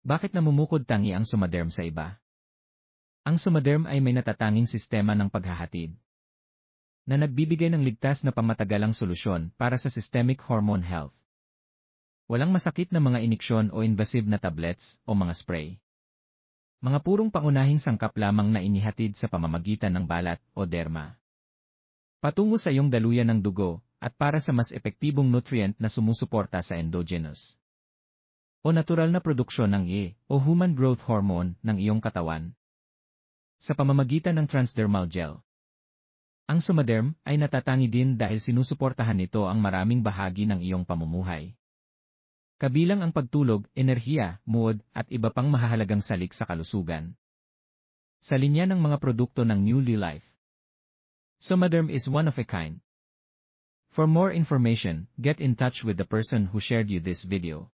Bakit namumukod tangi ang Somaderm sa iba? Ang Somaderm ay may natatanging sistema ng paghahatid na nagbibigay ng ligtas na pamatagalang solusyon para sa systemic hormone health. Walang masakit na mga iniksyon o invasive na tablets o mga spray. Mga purong pangunahing sangkap lamang na inihatid sa pamamagitan ng balat o derma. Patungo sa iyong daluyan ng dugo at para sa mas epektibong nutrient na sumusuporta sa endogenous o natural na produksyon ng o human growth hormone ng iyong katawan. Sa pamamagitan ng transdermal gel. Ang Somaderm ay natatangi din dahil sinusuportahan nito ang maraming bahagi ng iyong pamumuhay. Kabilang ang pagtulog, enerhiya, mood, at iba pang mahahalagang salik sa kalusugan. Sa linya ng mga produkto ng Newly Life. Somaderm is one of a kind. For more information, get in touch with the person who shared you this video.